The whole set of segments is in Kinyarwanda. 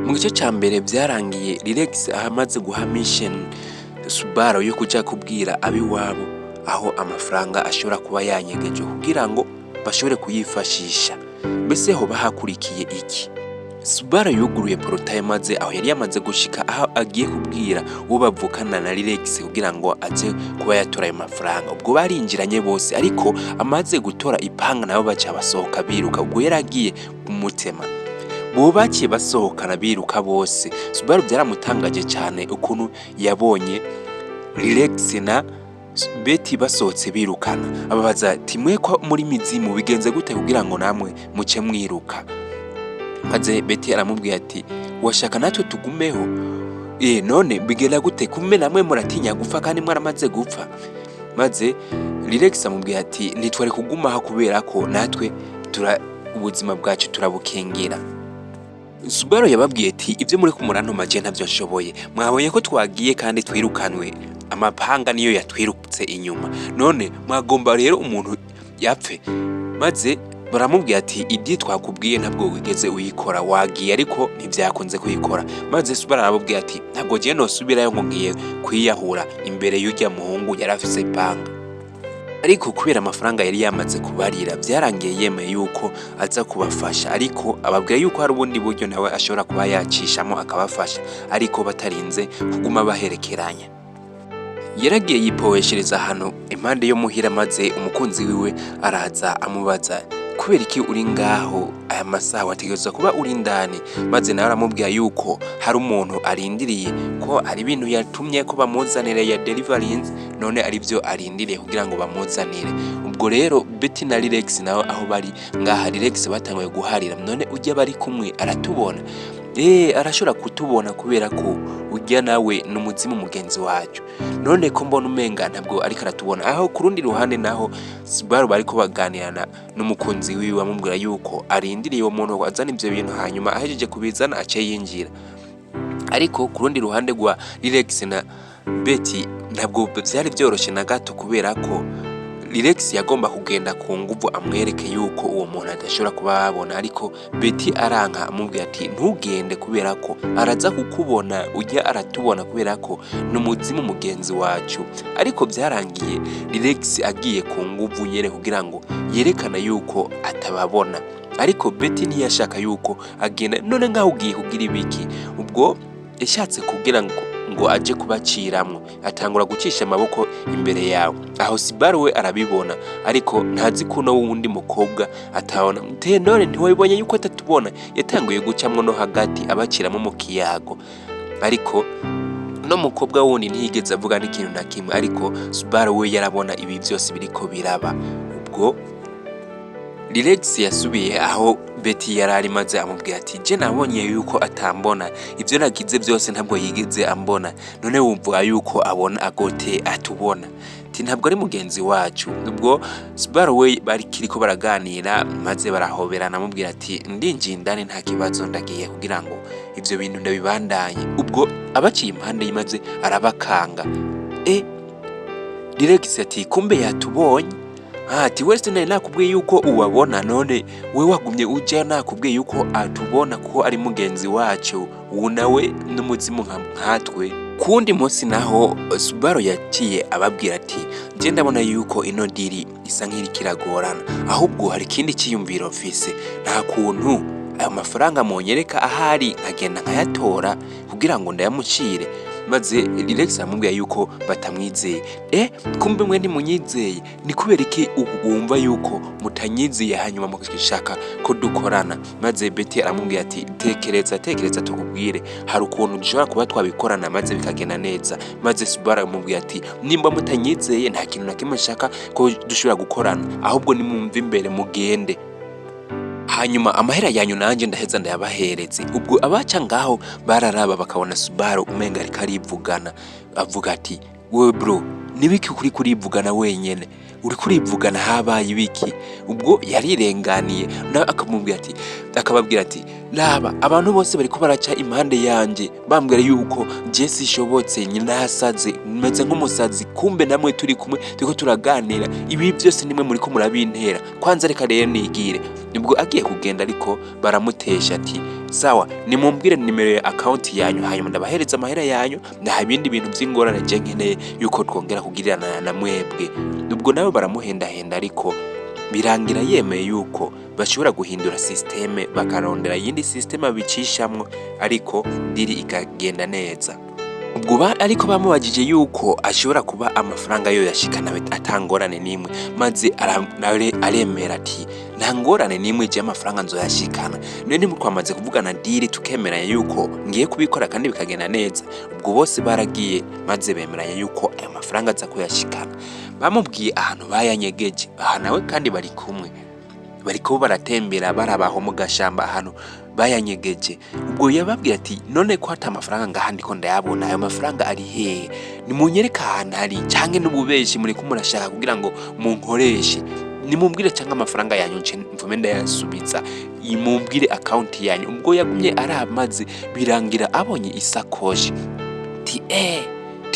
Mu gice ca mbere vyarangiye Relax ahamaze guha mission Subaru yo kuja kubwira abiwabo aho amafaranga ashobora kuba yanyegeje kugira ngo bashobore kuyifashisha. Mbese ho bahakurikiye iki? Subaru yuguruye portail maze aho yari yamaze gushika aho agiye kubwira uwo bavukana na Relax kugira ngo aze kuba yatora ayo mafaranga. Ubwo barinjiranye bose ariko amaze gutora ipanga nabo baca basohoka biruka. Ubwo yaragiye kumutema. Bo baciye basohokana biruka bose. Subaru byaramutangaje cyane ukuntu yabonye Relax na Betty basohotse birukana. Ababaza ati mwe ko muri mizimu bigenze gute kugira ngo namwe muce mwiruka? Maze Betty aramubwiye ati washaka natwe tugumeho? None bigenda gute kume namwe muratinya gupfa kandi mwaramaze gupfa? Maze Relax amubwiye ati nitware kugumaho kubera ko natwe ubuzima bwacu turabukingira. Subaru yababwiye ati ibyo muri kumurantuma je ntavyo nshoboye. Mwabonye ko twagiye kandi twirukanwe amapanga niyo yatwirutse inyuma. None mwagomba rero umuntu yapfe. Maze baramubwiye ati idi twakubwiye ntabwo wigeze uyikora, wagiye ariko ntivyakunze kuyikora. Maze Subaru arababwiye ati ntabwo je nosubirayo ngo ngiye kwiyahura imbere y'ujya muhungu yarafise ipanga. Ariko kubera amafaranga yari yamaze kubarira byarangiye yemeye yuko aza kubafasha, ariko ababwiye yuko hari ubundi buryo nawe ashobora kuba yacishamo akabafasha ariko batarinze kuguma baherekeranya. Yaragiye yipoweshereza hano impande yo muhira maze umukunzi wiwe araza amubaza kubera iki uri ngaho aya masaha wategerezwa kuba uri ndani. Maze nawe aramubwira yuko hari umuntu arindiriye ko ari ibintu yatumye ko bamuzanire ya deliverance, none ari byo arindiriye kugira ngo bamuzanire. Ubwo rero Betty na Relax nawe aho bari ngaha Relax batanguye guharira, none ujya bari kumwe aratubona. Arashobora kutubona kubera ko ujya nawe n'umuzimu mugenzi wacu. None ko mbona umenga ntabwo ariko aratubona. Aho kurundi ruhande naho Subaru bariko baganirana n'umukunzi wiwe amubwira yuko arindiriye uwo muntu wazana ivyo bintu hanyuma ahejeje kubizana ace yinjira. Ariko kurundi ruhande rwa Relax na Betty ntabwo byari byoroshe na gato kubera ko Relax yagomba kugenda ku nguvu amwereke yuko uwo muntu adashobora kuba abona, ariko Betty aranka amubwira ati ntugende kubera ko araza kukubona, ujya aratubona kubera ko n'umuzimu mugenzi wacu. Ariko byarangiye Relax agiye ku nguvu nyere kugira ngo yerekana yuko atababona, ariko Betty ntiyashaka yuko agenda. None ngaho ugiye kugira ibiki? Ubwo yashatse kugira ngo aje kubaciramwo, atangura gucisha amaboko imbere yawe. Aho Subaru we arabibona ariko ntazi kuno wundi mukobwa atabona. None ntiwabibonye yuko atatubona? Yatanguye gucamwo no hagati abaciramo mu kiyago, ariko no mukobwa wundi ntiyigeze avuga n'ikintu na kimwe. Ariko Subaru we yarabona ibi byose biriko biraba. Ubwo Relax yasubiye aho Betty yarari maze amubwira ati je nabonye yuko atambona, ivyo nagize byose ntabwo yigeze ambona. None wumva yuko abona agote atubona? Ati ntabwo ari mugenzi wacu. Ubwo Subaru we bari kiriko baraganira maze barahoberana amubwira ati ndinjiye indani nta kibazo ndagiye kugira ngo ivyo bintu ndabibandanye. Ubwo abaciye impande yimaze arabakanga. Relax ati kumbe yatubonye. Ati wese naye nakubwiye yuko uwabona, none we wagumye ujya nakubwiye yuko atubona ko ari mugenzi wacu, uwo nawe n'umuzimu nkatwe. Kundi munsi naho Subaru yaciye ababwira ati je ndabona yuko ino diri isa nk'iri kiragorana, ahubwo hari ikindi cyiyumviro mfise. Nta kuntu ayo mafaranga monyereka ahari nkagenda nkayatora kugira ngo ndayamucire. Maze Relax amubwira yuko batamwizeye. Kumbe mwe ntimunyizeye? Ni kubera iki wumva yuko mutanyizeye hanyuma mukishaka ko dukorana? Maze Betty aramubwira ati tekereza tukubwire, hari ukuntu dushobora kuba twabikorana maze bikagenda neza. Maze Subaru amubwira ati nimba mutanyizeye nta kintu na kimwe nshaka ko dushobora gukorana, ahubwo nimumve imbere mugende, hanyuma amahera yanyu nanje ndaheza ndayabahereze. Ubwo abaca ngaho bararaba bakabona Subaru umenga ariko arivugana, avuga ati we bro nibiki kuri kurivugana wenyene? uri kurivugana habaye ibiki? Ubwo yarirenganiye na akamubwira ati akababwira ati laba abantu bose bari ko baraca impande yanje bambwira yuko je sishobotse nyina hasaze meze nk'umusazi, kumbe namwe turi kumwe turiko turaganira ibi byose nimwe muri ko murabintera, kwanza reka rero nigire. Nibwo agiye kugenda ariko baramutesha ati sawa nimumbwire nimero ya account yanyu hanyuma ndabahereza amahera yanyu nta bindi bintu by'ingorane je nkeneye yuko twongera kugirirana na mwebwe. Ubwo nabo baramuhendahenda ariko birangira yemeye yuko bashobora guhindura systeme bakarondera yindi systeme bicishamwo ariko diri ikagenda neza. Ubwo ariko bamubajije yuko ashobora kuba amafaranga yo yashikana atangorane nimwe maze aremera ati nta ngorane nimwe je amafaranga nzoyashikana. None twamaze kuvugana diri tukemeranya yuko ngiye kubikora kandi bikagenda neza. Ubwo bose baragiye maze bemeranya yuko ayo mafaranga aza kuyashikana. Bamubwiye ahantu bayanyegeje aha nawe kandi bari kumwe bariko baratembera barabaho mu gashamba ahantu bayanyegeje. Ubwo yababwira ati none ko hata amafaranga ngaha ndiko ndayabona ayo mafaranga ari hehe nimunyereka ahantu ari canke n'ububeshi muri kumurashaka kugira ngo munkoreshe nimumbwire canke amafaranga yanyu nce mvume ndayasubiza imumbwire account yanyu. Ubwo yagumye aramaze birangira abonye isakoshi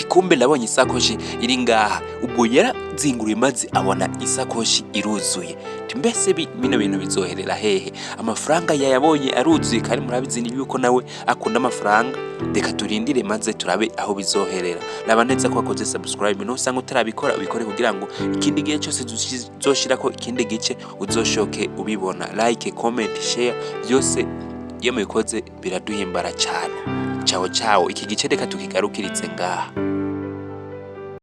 kumbe labonye isakoshi iri ngaha. Ubwo yarazinguruye maze abona isakoshi iruzuye. Mbese bino bintu bizoherera hehe? Amafaranga yayabonye aruzuye kandi murabizi yuko nawe akunda amafaranga. Reka turindire maze turabe aho bizoherera. Laba neza ko wakoze subscribe no usanga utarabikora ubikore kugira ngo ikindi gihe cyose tuzoshirako ikindi gice uzoshoke ubibona. Like, comment, share byose iyo mubikoze biraduhimbara cyane. Ciao ciao, iki gice reka tukigarukiritse ngaha.